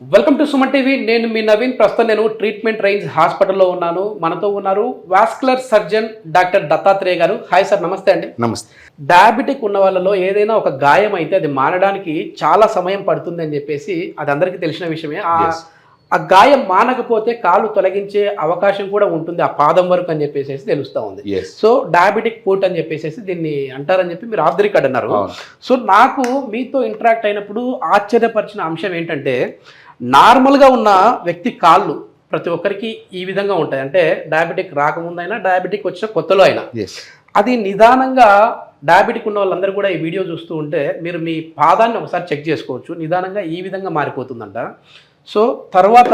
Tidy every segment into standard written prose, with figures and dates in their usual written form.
Welcome to Suman TV. నేను మీ నవీన్. ప్రస్తుతం నేను ట్రీట్మెంట్ రేంజ్ హాస్పిటల్లో ఉన్నాను. మనతో ఉన్నారు వాస్కులర్ సర్జన్ డాక్టర్ దత్తాత్రేయ గారు. హాయ్ సార్, నమస్తే అండి. నమస్తే. డయాబెటిక్ ఉన్న వాళ్ళలో ఏదైనా ఒక గాయం అయితే అది మానడానికి చాలా సమయం పడుతుంది అని చెప్పేసి అది అందరికీ తెలిసిన విషయమే. ఆ గాయం మానకపోతే కాలు తొలగించే అవకాశం కూడా ఉంటుంది, ఆ పాదం వరకు అని చెప్పేసి తెలుస్తూ ఉంది. సో డయాబెటిక్ ఫుట్ అని చెప్పేసి దీన్ని అంటారని చెప్పి మీరు ఆఫ్ ది రికార్డ్ అన్నారు. సో నాకు మీతో ఇంటరాక్ట్ అయినప్పుడు ఆశ్చర్యపరిచిన అంశం ఏంటంటే, నార్మల్గా ఉన్న వ్యక్తి కాళ్ళు ప్రతి ఒక్కరికి ఈ విధంగా ఉంటాయి. అంటే డయాబెటిక్ రాకముందైనా డయాబెటిక్ వచ్చిన కొత్తలో అయినా అది నిదానంగా డయాబెటిక్ ఉన్న వాళ్ళందరూ కూడా ఈ వీడియో చూస్తూ ఉంటే మీరు మీ పాదాన్ని ఒకసారి చెక్ చేసుకోవచ్చు. నిదానంగా ఈ విధంగా మారిపోతుందంట. సో తర్వాత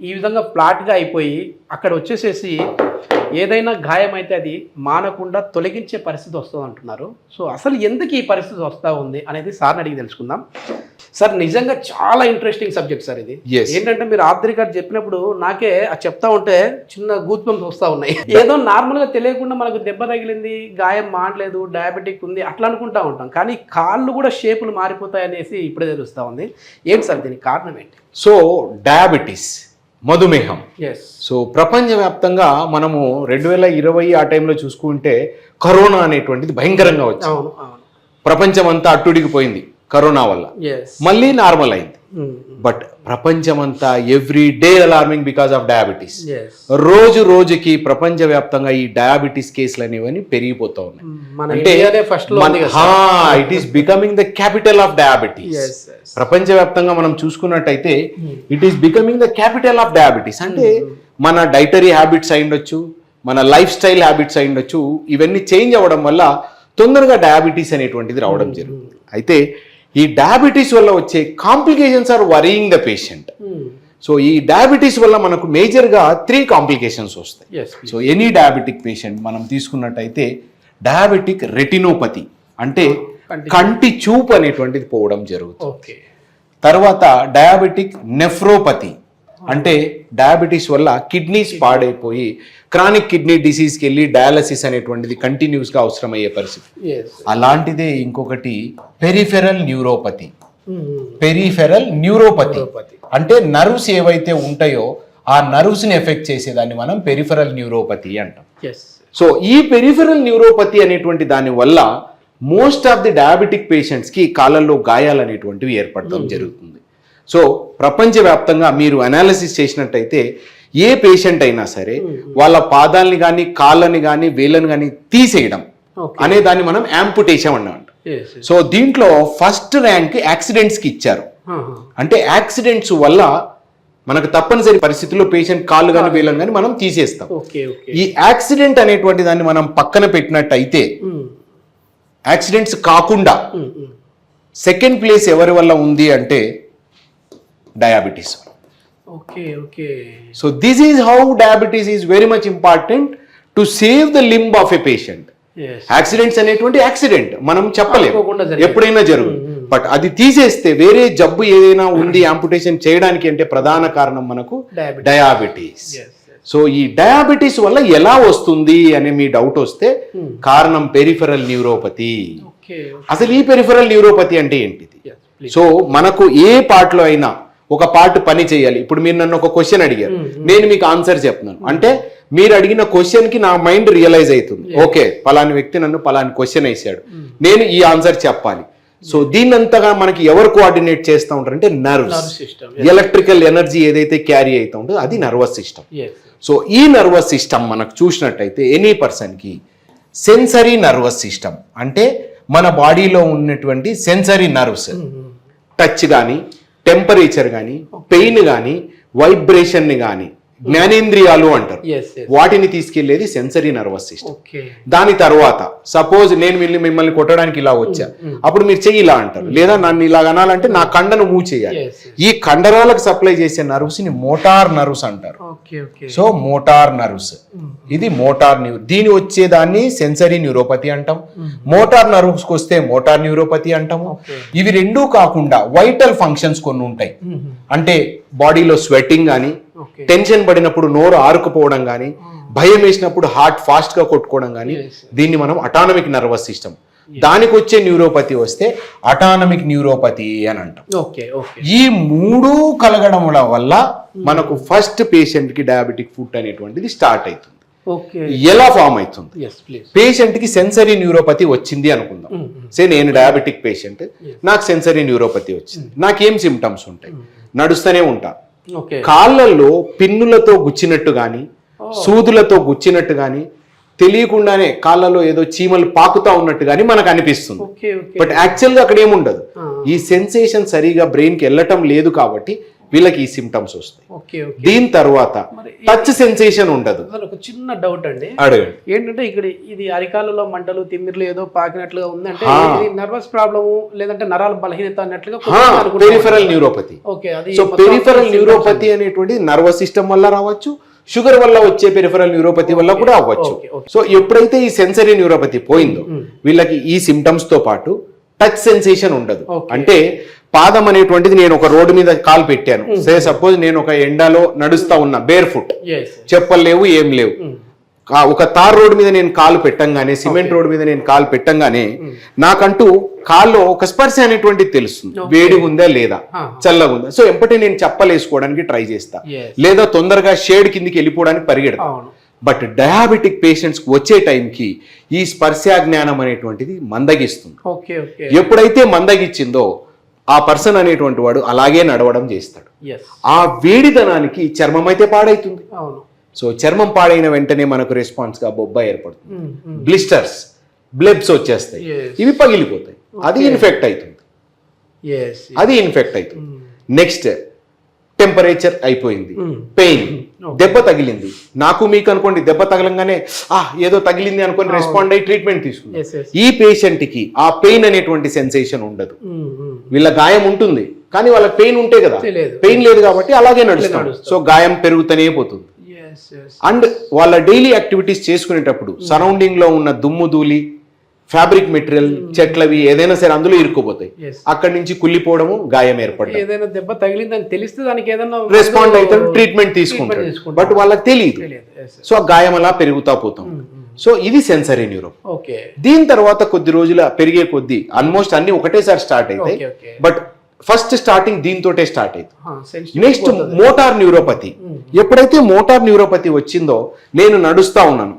ఈ విధంగా ఫ్లాట్గా అయిపోయి అక్కడ వచ్చేసేసి ఏదైనా గాయం అయితే అది మానకుండా తొలగించే పరిస్థితి వస్తుంది అంటున్నారు. సో అసలు ఎందుకు ఈ పరిస్థితి వస్తూ ఉంది అనేది సార్ని అడిగి తెలుసుకుందాం. సార్ నిజంగా చాలా ఇంట్రెస్టింగ్ సబ్జెక్ట్ సార్ ఇది. ఏంటంటే మీరు ఆఫ్ ది రికార్డ్ చెప్పినప్పుడు నాకే చెప్తా ఉంటే చిన్న గూస్ బంప్స్ వస్తూ ఉన్నాయి. ఏదో నార్మల్గా తెలియకుండా మనకు దెబ్బ తగిలింది, గాయం మానలేదు, డయాబెటిక్ ఉంది అట్లా అనుకుంటా ఉంటాం. కానీ కాళ్ళు కూడా షేపులు మారిపోతాయి అనేసి ఇప్పుడే తెలుస్తూ ఉంది. ఏంటి సార్ దీనికి కారణం ఏంటి? సో డయాబెటీస్, మధుమేహం. సో ప్రపంచవ్యాప్తంగా మనము 2020 ఆ టైంలో చూసుకుంటే కరోనా అనేటువంటిది భయంకరంగా వచ్చింది. ప్రపంచం అంతా అట్టుడికిపోయింది కరోనా వల్ల. మళ్ళీ నార్మల్ అయింది. బట్ ప్రపంచమంతా every day alarming because of diabetes. రోజు రోజుకి ప్రపంచవ్యాప్తంగా ఈ డయాబెటీస్ కేసులు అనేవని పెరిగిపోతా ఉన్నాయి. అంటే it is becoming the capital of diabetes. ప్రపంచవ్యాప్తంగా మనం చూసుకున్నట్టయితే it is becoming the capital of diabetes. అంటే మన డైటరీ హ్యాబిట్స్ అయి ఉండొచ్చు, మన లైఫ్ స్టైల్ హ్యాబిట్స్ అయి ఉండొచ్చు, ఇవన్నీ చేంజ్ అవ్వడం వల్ల తొందరగా డయాబెటీస్ అనేటువంటిది రావడం జరుగుతుంది. అయితే ఈ డయాబెటీస్ వల్ల వచ్చే complications are varying the patient. So ఈ డయాబెటీస్ వల్ల మనకు మేజర్గా 3 కాంప్లికేషన్స్ వస్తాయి. సో ఎనీ డయాబెటిక్ పేషెంట్ మనం తీసుకున్నట్టయితే డయాబెటిక్ రెటినోపతి అంటే కంటి చూపు అనేటువంటిది పోవడం జరుగుతుంది. తర్వాత డయాబెటిక్ నెఫ్రోపతి అంటే డయాబెటీస్ వల్ల కిడ్నీస్ పాడైపోయి క్రానిక్ కిడ్నీ డిసీజ్కి వెళ్ళి డయాలసిస్ అనేటువంటిది కంటిన్యూస్గా అవసరమయ్యే పరిస్థితి. అలాంటిదే ఇంకొకటి పెరిఫెరల్ న్యూరోపతి. పెరిఫెరల్ న్యూరోపతి అంటే నర్వ్స్ ఏవైతే ఉంటాయో ఆ నర్వ్స్ని ఎఫెక్ట్ చేసేదాన్ని మనం పెరిఫెరల్ న్యూరోపతి అంటాం. సో ఈ పెరిఫెరల్ న్యూరోపతి అనేటువంటి దాని వల్ల మోస్ట్ ఆఫ్ ది డయాబెటిక్ పేషెంట్స్కి కాళ్ళల్లో గాయాలు అనేటువంటివి ఏర్పడటం జరుగుతుంది. సో ప్రపంచవ్యాప్తంగా మీరు అనాలిసిస్ చేసినట్టయితే ఏ పేషెంట్ అయినా సరే వాళ్ళ పాదాలని కానీ కాళ్ళని కానీ వేళ్ళని కానీ తీసేయడం అనే దాన్ని మనం యాంపుటేషన్ అన్నాం. సో దీంట్లో ఫస్ట్ ర్యాంక్ యాక్సిడెంట్స్కి ఇచ్చారు. అంటే యాక్సిడెంట్స్ వల్ల మనకు తప్పనిసరి పరిస్థితుల్లో పేషెంట్ కాళ్ళు కానీ వేళ్ళని కానీ మనం తీసేస్తాం. ఈ యాక్సిడెంట్ అనేటువంటి దాన్ని మనం పక్కన పెట్టినట్టయితే యాక్సిడెంట్స్ కాకుండా సెకండ్ ప్లేస్ ఎవరి వల్ల ఉంది అంటే diabetes. So this is how diabetes is very much important to save the limb of a patient. Accidents అనేటువంటి యాక్సిడెంట్ మనం చెప్పలేము, ఎప్పుడైనా జరుగుతుంది. బట్ అది తీసేస్తే వేరే జబ్బు ఏదైనా ఉంది యాంపుటేషన్ చేయడానికి అంటే ప్రధాన కారణం మనకు డయాబెటీస్. సో ఈ డయాబెటీస్ వల్ల ఎలా వస్తుంది అనే మీ డౌట్ వస్తే కారణం పెరిఫెరల్ న్యూరోపతి. అసలు ఈ పెరిఫెరల్ న్యూరోపతి అంటే ఏంటిది? సో మనకు ఏ పార్ట్లో అయినా ఒక పార్ట్ పని చేయాలి. ఇప్పుడు మీరు నన్ను ఒక క్వశ్చన్ అడిగారు, నేను మీకు ఆన్సర్ చెప్తున్నాను అంటే మీరు అడిగిన క్వశ్చన్ కి నా మైండ్ రియలైజ్ అవుతుంది. ఓకే, పలాని వ్యక్తి నన్ను పలాని క్వశ్చన్ వేసాడు, నేను ఈ ఆన్సర్ చెప్పాలి. సో దీన్నంతగా మనకి ఎవరు కోఆర్డినేట్ చేస్తూ ఉంటారు అంటే నర్వ్స్. ఎలక్ట్రికల్ ఎనర్జీ ఏదైతే క్యారీ అవుతూ ఉంటుందో అది నర్వస్ సిస్టమ్. సో ఈ నర్వస్ సిస్టమ్ మనకు చూసినట్టయితే ఎనీ పర్సన్కి సెన్సరీ నర్వస్ సిస్టమ్ అంటే మన బాడీలో ఉన్నటువంటి సెన్సరీ నర్వ్స్, టచ్ కానీ, టెంపరేచర్ కానీ, పెయిన్ కానీ, వైబ్రేషన్ కానీ, జ్ఞానేంద్రియాలు అంటారు, వాటిని తీసుకెళ్లేది సెన్సరీ నర్వస్ సిస్టమ్. దాని తర్వాత సపోజ్ నేను మిమ్మల్ని కొట్టడానికి ఇలా వచ్చా, అప్పుడు మీరు చెయ్యి ఇలా అంటారు, లేదా నన్ను ఇలా అనాలంటే నా కండను మూవ్ చేయాలి. ఈ కండరాలకు సప్లై చేసే నర్వ్స్ ని మోటార్ నర్వ్స్ అంటారు. సో మోటార్ నర్వ్స్, ఇది మోటార్ దీని వచ్చేదాన్ని సెన్సరీ న్యూరోపతి అంటాం. మోటార్ నర్వ్స్ వస్తే మోటార్ న్యూరోపతి అంటాము. ఇవి రెండూ కాకుండా వైటల్ ఫంక్షన్స్ కొన్ని ఉంటాయి. అంటే బాడీలో స్వెట్టింగ్ కానీ, టెన్షన్ పడినప్పుడు నోరు ఆరుకుపోవడం కానీ, భయం వేసినప్పుడు హార్ట్ ఫాస్ట్ గా కొట్టుకోవడం కానీ, దీన్ని మనం అటానమిక్ నర్వస్ సిస్టమ్ దానికి వచ్చే న్యూరోపతి వస్తే అటానమిక్ న్యూరోపతి అని అంటాం. Okay okay. ఈ మూడు కలగడం వల్ల మనకు ఫస్ట్ పేషెంట్ కి డయాబెటిక్ ఫుట్ అనేటువంటిది స్టార్ట్ అవుతుంది. ఓకే. ఎలా ఫామ్ అవుతుంది? yes please. పేషెంట్ కి సెన్సరీ న్యూరోపతి వచ్చింది అనుకుందాం. సే నేను డయాబెటిక్ పేషెంట్, నాకు సెన్సరీ న్యూరోపతి వచ్చింది. నాకేం సిమ్టమ్స్ ఉంటాయి? నడుస్తూనే ఉంటా, ఓకే. కాళ్ళల్లో పిన్నులతో గుచ్చినట్టు గాని సూదులతో గుచ్చినట్టు గాని తెలియకుండానే కాళ్ళలో ఏదో చీమలు పాకుతా ఉన్నట్టు గాని మనకు అనిపిస్తుంది. Okay okay. బట్ యాక్చువల్ గా అక్కడ ఏముండదు. ఈ సెన్సేషన్ సరిగా బ్రెయిన్ కి వెళ్ళటం లేదు కాబట్టి వీళ్ళకి ఈ సిమ్టమ్స్ వస్తాయి. Okay okay. దీని తర్వాత టచ్ సెన్సేషన్ ఉండదు. అసలు ఒక చిన్న డౌట్ అండి, అడగండి. ఏంటంటే ఇక్కడ ఇది అరికాలలో మంటలు తిమ్మిర్లు ఏదో పాకినట్లుగా ఉందంటే ఇది నర్వస్ ప్రాబ్లము లేదంటే నరాల బలహీనత అన్నట్లుగా పెరిఫెరల్ న్యూరోపతి. ఓకే. అది సో పెరిఫెరల్ న్యూరోపతి అనేటువంటి నర్వస్ సిస్టమ్ వల్ల రావచ్చు, షుగర్ వల్ల వచ్చే పెరిఫెరల్ న్యూరోపతి వల్ల కూడా అవ్వచ్చు. సో ఎప్పుడైతే ఈ సెన్సరీ న్యూరోపతి పోయిందో వీళ్ళకి ఈ సిమ్టమ్స్ తో పాటు టచ్ సెన్సేషన్ ఉండదు. అంటే పాదం అనేటువంటిది, నేను ఒక రోడ్డు మీద కాలు పెట్టాను, సపోజ్ నేను ఒక ఎండలో నడుస్తా ఉన్నా బేర్ ఫుట్, చెప్పలు లేవు ఏం లేవు, ఒక తార్ రోడ్డు మీద నేను కాలు పెట్టంగానే, సిమెంట్ రోడ్డు మీద నేను కాలు పెట్టంగానే నాకంటూ కాల్లో ఒక స్పర్శ అనేటువంటిది తెలుస్తుంది. వేడి ఉందా లేదా, చల్లగా ఉందా. సో ఎంపటి నేను చెప్పలు వేసుకోవడానికి ట్రై చేస్తా, లేదా తొందరగా షేడ్ కిందికి వెళ్ళిపోవడానికి పరిగెడతా. బట్ డయాబెటిక్ పేషెంట్స్ వచ్చే టైంకి ఈ స్పర్శా జ్ఞానం అనేటువంటిది మందగిస్తుంది. ఎప్పుడైతే మందగిచ్చిందో ఆ పర్సన్ అనేటువంటి వాడు అలాగే నడవడం చేస్తాడు. ఆ వేడిదనానికి చర్మం అయితే పాడైతుంది. సో చర్మం పాడైన వెంటనే మనకు రెస్పాన్స్ గా బొబ్బ ఏర్పడుతుంది, బ్లిస్టర్స్, బ్లెబ్స్ వచ్చేస్తాయి, ఇవి పగిలిపోతాయి, అది ఇన్ఫెక్ట్ అవుతుంది. నెక్స్ట్ టెంపరేచర్ అయిపోయింది, పెయిన్, దెబ్బ తగిలింది. నాకు మీకు అనుకోండి, దెబ్బ తగలంగానే ఏదో తగిలింది అనుకోని రెస్పాండ్ అయ్యి ట్రీట్మెంట్ తీసుకుంది. ఈ పేషెంట్ కి ఆ పెయిన్ అనేటువంటి సెన్సేషన్ ఉండదు. వీళ్ళ గాయం ఉంటుంది కానీ వాళ్ళకి పెయిన్ ఉంటే కదా, పెయిన్ లేదు కాబట్టి అలాగే నడుస్తాడు. సో గాయం పెరుగుతూనే పోతుంది. అండ్ వాళ్ళ డైలీ యాక్టివిటీస్ చేసుకునేటప్పుడు సరౌండింగ్ లో ఉన్న దుమ్ము ధూళి, ఫ్యాబ్రిక్ మెటీరియల్, చెట్లవి ఏదైనా సరే అందులో ఇరుక్కుపోతాయి. అక్కడి నుంచి కుళ్ళిపోవడము, గాయం ఏర్పడడం, ఏదైనా దెబ్బ తగిలిందని తెలిస్తే దానికి ఏదైనా రెస్పాండ్ అవుతాడు, ట్రీట్మెంట్ తీసుకుంటాడు. బట్ వాళ్ళకి తెలియదు. సో ఆ గాయం అలా పెరుగుతా పోతాం. సో ఇది సెన్సరీ న్యూరో. దీని తర్వాత కొద్ది రోజుల పెరిగే కొద్ది ఆల్మోస్ట్ అన్ని ఒకటేసారి స్టార్ట్ అవుతాయి. బట్ ఫస్ట్ స్టార్టింగ్ దీంతోటే స్టార్ట్ అయింది. Next motor neuropathy. ఎప్పుడైతే మోటార్ న్యూరోపతి వచ్చిందో, నేను నడుస్తా ఉన్నాను,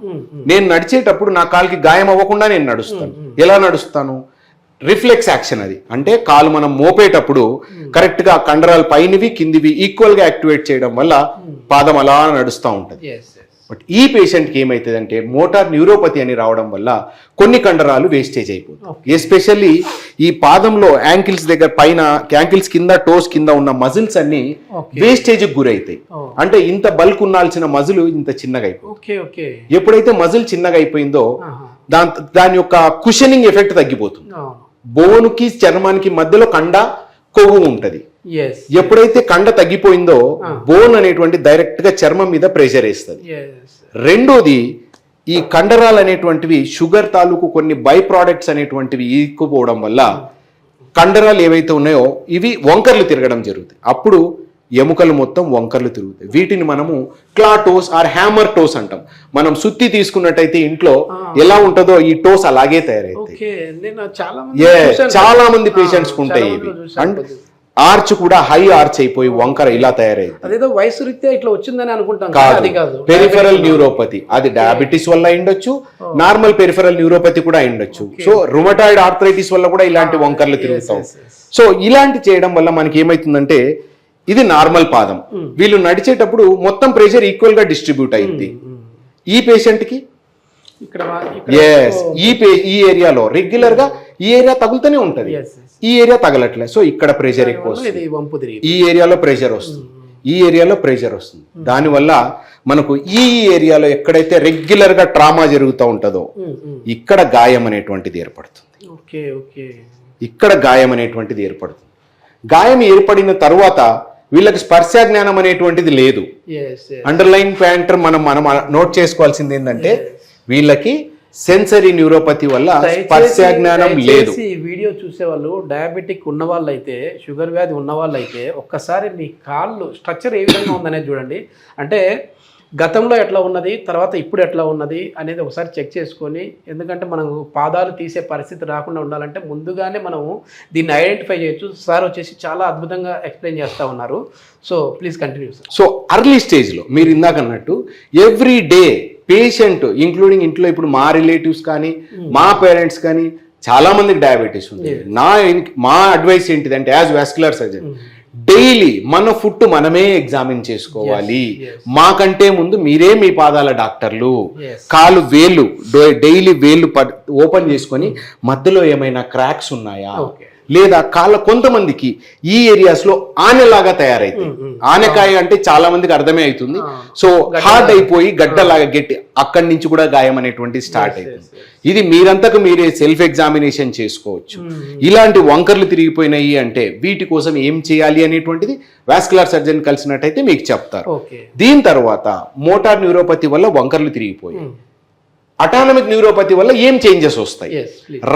నేను నడిచేటప్పుడు నా కాలుకి గాయం అవ్వకుండా నేను నడుస్తాను. ఎలా నడుస్తాను? Reflex action. అది అంటే కాలు మనం మోపేటప్పుడు కరెక్ట్ గా కండరాలు పైనవి కిందివి ఈక్వల్ గా యాక్టివేట్ చేయడం వల్ల పాదం అలా నడుస్తూ ఉంటుంది. బట్ ఈ పేషెంట్కి ఏమవుతుందంటే మోటార్ న్యూరోపతి అని రావడం వల్ల కొన్ని కండరాలు వేస్టేజ్ అయిపోతాయి. ఎస్పెషల్లీ ఈ పాదంలో యాంకిల్స్ దగ్గర, పైన యాంకిల్స్ కింద, టోస్ కింద ఉన్న మజిల్స్ అన్ని వేస్టేజ్ గురవుతాయి. అంటే ఇంత బల్క్ ఉండాల్సిన మజిల్ ఇంత చిన్నగా అయిపోతుంది. ఎప్పుడైతే మజిల్ చిన్నగా అయిపోయిందో దాని యొక్క కుషనింగ్ ఎఫెక్ట్ తగ్గిపోతుంది. బోనుకి చర్మానికి మధ్యలో కండ, కొవ్వు ఉంటది. ఎప్పుడైతే కండ తగ్గిపోయిందో బోన్ అనేటువంటి డైరెక్ట్ గా చర్మం మీద ప్రెషర్ వేస్తుంది. రెండోది, ఈ కండరాలు అనేటువంటివి షుగర్ తాలూకు కొన్ని బై ప్రోడక్ట్స్ అనేటువంటివి ఈక్కుపోవడం వల్ల కండరాలు ఏవైతే ఉన్నాయో ఇవి వంకర్లు తిరగడం జరుగుతాయి. అప్పుడు ఎముకలు మొత్తం వంకర్లు తిరుగుతాయి. వీటిని మనము క్లాటోస్ ఆర్ హ్యామర్ టోస్ అంటాం. మనం సుత్తి తీసుకున్నట్టయితే ఇంట్లో ఎలా ఉంటుందో ఈ టోస్ అలాగే తయారైతాయి. చాలా మంది పేషెంట్స్ ఉంటాయి ఇవి. అండ్ ఆర్చ్ కూడా హై ఆర్చ్ అయిపోయి వంకర ఇలా తయారైంది. అదేదో వయసు రీత్యా ఇట్లా వచ్చిందని అనుకుంటాం. కాదు, పెరిఫెరల్ న్యూరోపతి. అది డయాబెటీస్ వల్ల అయిండొచ్చు, నార్మల్ పెరిఫెరల్ న్యూరోపతి కూడా అయిండొచ్చు. సో రుమటాయిడ్ ఆర్థరైటిస్ వల్ల కూడా ఇలాంటి వంకర్లు తిరుగుతాం. సో ఇలాంటి చేయడం వల్ల మనకి ఏమైతుందంటే, ఇది నార్మల్ పాదం, వీళ్ళు నడిచేటప్పుడు మొత్తం ప్రెషర్ ఈక్వల్ గా డిస్ట్రిబ్యూట్ అయింది. ఈ పేషెంట్ కి ఈ ఏరియాలో రెగ్యులర్ గా ఈ ఏరియా తగులుతూనే ఉంటది, ఈ ఏరియా తగలట్లే. సో ఇక్కడ ప్రెషర్ ఎక్కువ వస్తుంది, ఈ ఏరియాలో ప్రెషర్ వస్తుంది, ఈ ఏరియాలో ప్రెషర్ వస్తుంది. దానివల్ల మనకు ఈ ఏరియాలో ఎక్కడైతే రెగ్యులర్ గా ట్రామా జరుగుతూ ఉంటుందో ఇక్కడ గాయం అనేటువంటిది ఏర్పడుతుంది. ఇక్కడ గాయం అనేటువంటిది ఏర్పడుతుంది. గాయం ఏర్పడిన తర్వాత వీళ్ళకి స్పర్శ జ్ఞానం అనేటువంటిది లేదు. అండర్లైన్ పాయింటర్ మనం నోట్ చేసుకోవాల్సింది ఏంటంటే, వీళ్ళకి సెన్సరీ న్యూరోపతి వల్ల స్పర్శ జ్ఞానం లేదు. వీడియో చూసే వాళ్ళు డయాబెటిక్ ఉన్న వాళ్ళు అయితే, షుగర్ వ్యాధి ఉన్న వాళ్ళు అయితే ఒక్కసారి మీ కాళ్ళు స్ట్రక్చర్ ఏ విధంగా ఉందనేది చూడండి. అంటే గతంలో ఎట్లా ఉన్నది, తర్వాత ఇప్పుడు ఎట్లా ఉన్నది అనేది ఒకసారి చెక్ చేసుకొని, ఎందుకంటే మనం పాదాలు తీసే పరిస్థితి రాకుండా ఉండాలంటే ముందుగానే మనము దీన్ని ఐడెంటిఫై చేయొచ్చు. సార్ వచ్చేసి చాలా అద్భుతంగా ఎక్స్ప్లెయిన్ చేస్తూ ఉన్నారు. So please continue sir. So early స్టేజ్లో మీరు ఇందాక అన్నట్టు ఎవ్రీ డే పేషెంట్ ఇంక్లూడింగ్ ఇంట్లో ఇప్పుడు మా రిలేటివ్స్ కానీ మా పేరెంట్స్ కానీ చాలా మందికి డయాబెటీస్ ఉంది. మా అడ్వైస్ ఏంటిదంటే యాజ్ వాస్కులర్ సర్జన్ డైలీ మన ఫుడ్ మనమే ఎగ్జామిన్ చేసుకోవాలి. మాకంటే ముందు మీరే మీ పాదాల డాక్టర్లు. కాలు వేళ్ళు డైలీ వేళ్ళు ఓపెన్ చేసుకొని మధ్యలో ఏమైనా క్రాక్స్ ఉన్నాయా, లేదా కాళ్ళ కొంతమందికి ఈ ఏరియాస్ లో ఆనెలాగా తయారైతుంది. ఆనెకాయ అంటే చాలా మందికి అర్థమే అవుతుంది. సో హార్డ్ అయిపోయి గడ్డలాగా గట్టి అక్కడి నుంచి కూడా గాయం అనేటువంటి స్టార్ట్ అవుతుంది. ఇది మీరంతకు మీరే సెల్ఫ్ ఎగ్జామినేషన్ చేసుకోవచ్చు. ఇలాంటి వంకర్లు తిరిగిపోయినాయి అంటే వీటి కోసం ఏం చేయాలి అనేటువంటిది వాస్కులర్ సర్జన్ కలిసినట్టయితే మీకు చెప్తారు. దీని తర్వాత మోటార్ న్యూరోపతి వల్ల వంకర్లు తిరిగిపోయాయి. అటానమిక్ న్యూరోపతి వల్ల ఏం చేంజెస్ వస్తాయి?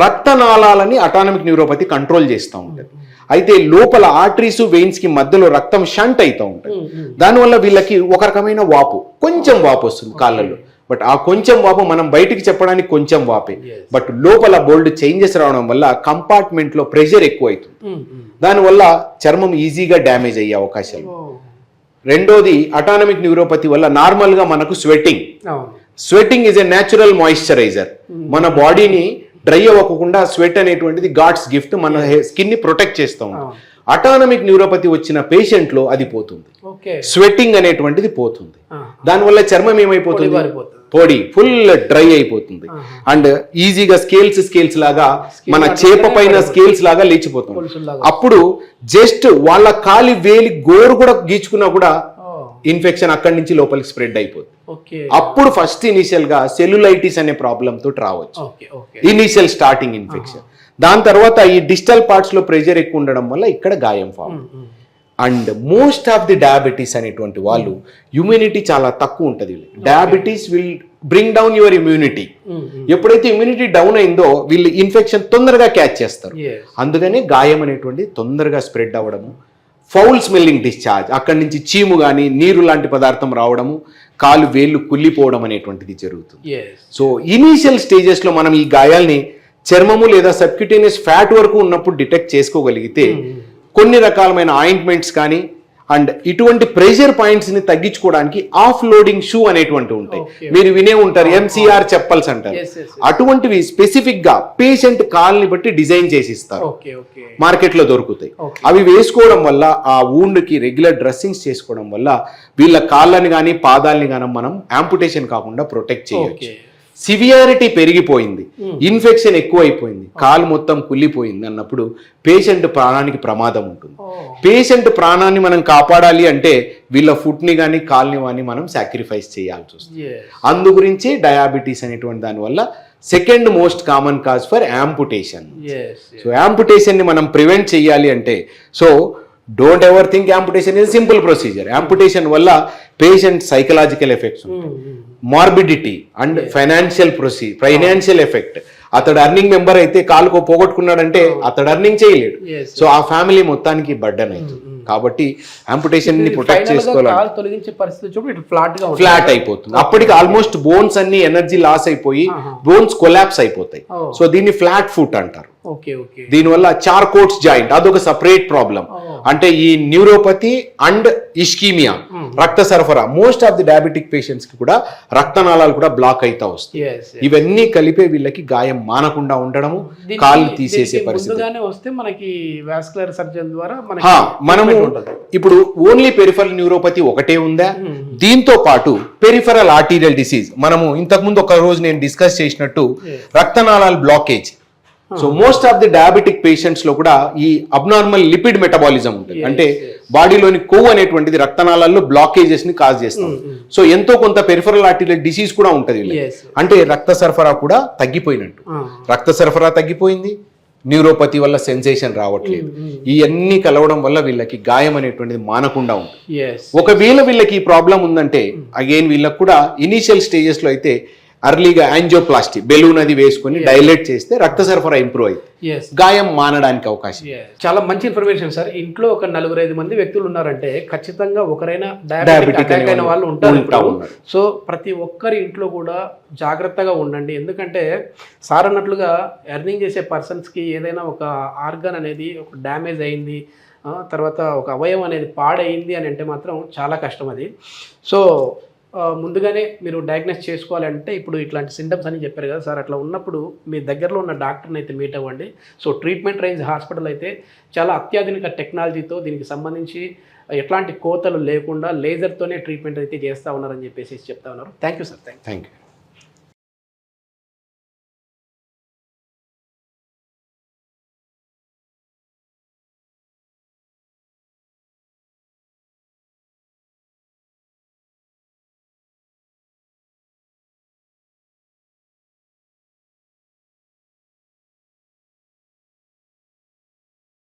రక్తనాళాలని అటానమిక్ న్యూరోపతి కంట్రోల్ చేస్తూ ఉంటుంది. అయితే లోపల ఆర్టరీస్ వెయిన్స్ కి మధ్యలో రక్తం షంట్ అవుతూ ఉంటుంది. దానివల్ల వీళ్ళకి ఒక రకమైన వాపు, కొంచెం వాపు వస్తుంది కాళ్ళల్లో. బట్ ఆ కొంచెం వాపు మనం బయటికి చెప్పడానికి కొంచెం వాపే, బట్ లోపల బోల్డ్ చేంజెస్ రావడం వల్ల కంపార్ట్మెంట్ లో ప్రెషర్ ఎక్కువ అవుతుంది. దానివల్ల చర్మం ఈజీగా డ్యామేజ్ అయ్యే అవకాశాలు. రెండోది అటానమిక్ న్యూరోపతి వల్ల నార్మల్ గా మనకు sweating is a natural moisturiser. మన బాడీని డ్రై అవ్వకుండా స్వెట్ అనేటువంటిది గాడ్స్ గిఫ్ట్, మన స్కిన్ ని ప్రొటెక్ట్ చేస్తూ ఉంటుంది. అటానమిక్ న్యూరోపతి వచ్చిన పేషెంట్ లో అది పోతుంది, స్వెట్టింగ్ అనేటువంటిది పోతుంది. దానివల్ల చర్మం ఏమైపోతుంది? పొడి, ఫుల్ డ్రై అయిపోతుంది. అండ్ ఈజీగా స్కేల్స్ లాగా మన చేప పైన స్కేల్స్ లాగా లేచిపోతుంది. అప్పుడు జస్ట్ వాళ్ళ కాలి వేలి గోరు కూడా గీచుకున్నా కూడా ఇన్ఫెక్షన్ అక్కడి నుంచి లోపలికి స్ప్రెడ్ అయిపోతుంది. అప్పుడు ఫస్ట్ ఇనిషియల్ గా సెల్యులైటిస్ అనే ప్రాబ్లం తోటి రావచ్చు, ఇనిషియల్ స్టార్టింగ్ ఇన్ఫెక్షన్. దాని తర్వాత ఈ డిజిటల్ పార్ట్స్ లో ప్రెషర్ ఎక్కువ ఉండడం వల్ల ఇక్కడ గాయం form. And most of the diabetes అనేటువంటి వాళ్ళు ఇమ్యూనిటీ చాలా తక్కువ ఉంటుంది. Diabetes will bring down your immunity. ఎప్పుడైతే ఇమ్యూనిటీ డౌన్ అయిందో వీళ్ళు ఇన్ఫెక్షన్ తొందరగా క్యాచ్ చేస్తారు. అందుకని గాయం అనేటువంటి తొందరగా స్ప్రెడ్ అవ్వడము, ఫౌల్ స్మెల్లింగ్ డిశ్చార్జ్, అక్కడి నుంచి చీము కానీ నీరు లాంటి పదార్థం రావడము, కాలు వేళ్ళు కుళ్ళిపోవడం అనేటువంటిది జరుగుతుంది. సో ఇనీషియల్ స్టేజెస్ లో మనం ఈ గాయాల్ని చర్మము లేదా సబ్క్యూటేనియస్ ఫ్యాట్ వరకు ఉన్నప్పుడు డిటెక్ట్ చేసుకోగలిగితే కొన్ని రకాలమైన ఆయింట్మెంట్స్ కానీ అండ్ ఇటువంటి ప్రెషర్ పాయింట్స్ ని తగ్గించుకోవడానికి ఆఫ్ లోడింగ్ షూ అనేటువంటి ఉంటాయి. మీరు వినే ఉంటారు, ఎంసీఆర్ చెప్పల్స్ అంటారు. అటువంటివి స్పెసిఫిక్ గా పేషెంట్ కాల్ని బట్టి డిజైన్ చేసి ఇస్తారు, మార్కెట్ లో దొరుకుతాయి. అవి వేసుకోవడం వల్ల ఆ వూండ్ కి రెగ్యులర్ డ్రెస్సింగ్స్ చేసుకోవడం వల్ల వీళ్ళ కాళ్ళని కానీ పాదాలని కానీ మనం యాంపుటేషన్ కాకుండా ప్రొటెక్ట్ చేయొచ్చు. సివియారిటీ పెరిగిపోయింది, ఇన్ఫెక్షన్ ఎక్కువైపోయింది, కాలు మొత్తం కుళ్ళిపోయింది అన్నప్పుడు పేషెంట్ ప్రాణానికి ప్రమాదం ఉంటుంది. పేషెంట్ ప్రాణాన్ని మనం కాపాడాలి అంటే వీళ్ళ ఫుట్ ని కానీ కాల్ని కానీ మనం సాక్రిఫైస్ చేయాల్సి వస్తుంది. అందు గురించి డయాబెటీస్ అనేటువంటి దానివల్ల second most common cause for amputation. So amputation ని మనం ప్రివెంట్ చేయాలి అంటే, so don't ever think amputation is simple procedure. Amputation వల్ల పేషెంట్ సైకలాజికల్ ఎఫెక్ట్స్ ఉంటాయి, మార్బిడిటీ అండ్ ఫైనాన్షియల్ ఎఫెక్ట్. అతడు అర్నింగ్ మెంబర్ అయితే కాలుకో పోగొట్టుకున్నాడంటే అతడు అర్నింగ్ చేయలేడు. సో ఆ ఫ్యామిలీ మొత్తానికి బర్డెన్ అవుతుంది. కాబట్టి యాంపుటేషన్ ని ప్రొటెక్ట్ చేసుకోవాలి. ఫ్లాట్ అయిపోతుంది. అప్పటికి ఆల్మోస్ట్ బోన్స్ అన్ని ఎనర్జీ లాస్ అయిపోయి బోన్స్ కొలాప్స్ అయిపోతాయి. సో దీన్ని ఫ్లాట్ ఫుట్ అంటారు. దీనివల్ల చార్కోట్స్ జాయింట్ అదొక సపరేట్ ప్రాబ్లం. అంటే ఈ న్యూరోపతి అండ్ ఇష్కీమియా, రక్త సరఫరా, most of the diabetic patients కి కూడా రక్తనాళాలు కూడా బ్లాక్ అయితా వస్తాయి. ఇవన్నీ కలిపే వీళ్ళకి గాయం మానకుండా ఉండడము, కాళ్ళు తీసేసే పరిస్థితి. మనము ఇప్పుడు ఓన్లీ పెరిఫరల్ న్యూరోపతి ఒకటే ఉందా? దీంతో పాటు పెరిఫరల్ ఆర్టీరియల్ డిసీజ్, మనము ఇంతకు ముందు ఒక రోజు నేను డిస్కస్ చేసినట్టు రక్తనాళాల blockage. So most of the diabetic patients లో కూడా ఈ అబ్నార్మల్ లిపిడ్ మెటబాలిజం ఉంటుంది. అంటే బాడీలోని కొవ్వు అనేటువంటిది రక్తనాళాల్లో బ్లాకేజెస్ ని కాజ్ చేస్తాం. సో ఎంతో కొంత పెరిఫరల్ ఆర్టీరియల్ డిసీజ్ కూడా ఉంటుంది. అంటే రక్త సరఫరా కూడా తగ్గిపోయినట్టు. రక్త సరఫరా తగ్గిపోయింది, న్యూరోపతి వల్ల సెన్సేషన్ రావట్లేదు. ఇవన్నీ కలవడం వల్ల వీళ్ళకి గాయం అనేటువంటిది మానకుండా ఉంటుంది. ఒకవేళ వీళ్ళకి ఈ ప్రాబ్లం ఉందంటే అగైన్ వీళ్ళకి కూడా ఇనీషియల్ స్టేజెస్ లో అయితే అర్లీగా యాంజియోప్లాస్టీ బెలూన్ అది వేసుకొని డైలేట్ చేస్తే రక్త సరఫరా ఇంప్రూవ్ అయ్యి Yes. గాయం మానడానికి అవకాశం. చాలా మంచి ఇన్ఫర్మేషన్ సార్. ఇంట్లో ఒక 4-5 మంది వ్యక్తులు ఉన్నారంటే ఖచ్చితంగా ఒకరైనా Diabetic డయాబెటిక్ అటాక్ అయిన వాళ్ళు ఉంటారు ఉంటా ఇప్పుడు. ఉన్నారు. సో ప్రతి ఒక్కరి ఇంట్లో కూడా జాగ్రత్తగా ఉండండి. ఎందుకంటే సార్ అన్నట్లుగా ఎర్నింగ్ చేసే పర్సన్స్కి ఏదైనా ఒక ఆర్గన్ అనేది ఒక డ్యామేజ్ అయింది, తర్వాత ఒక అవయవం అనేది పాడైంది అని అంటే మాత్రం చాలా కష్టం అది. సో ముందుగానే మీరు డయాగ్నోస్ చేసుకోవాలంటే ఇప్పుడు ఇట్లాంటి సింటమ్స్ అని చెప్పారు కదా సార్, అట్లా ఉన్నప్పుడు మీ దగ్గరలో ఉన్న డాక్టర్ని అయితే మీట్ అవ్వండి. సో ట్రీట్మెంట్ రేంజ్ హాస్పిటల్ అయితే చాలా అత్యాధునిక టెక్నాలజీతో దీనికి సంబంధించి ఎట్లాంటి కోతలు లేకుండా లేజర్తోనే ట్రీట్మెంట్ అయితే చేస్తూ ఉన్నారని చెప్పేసి చెప్తా ఉన్నారు. Thank you sir. Thank you.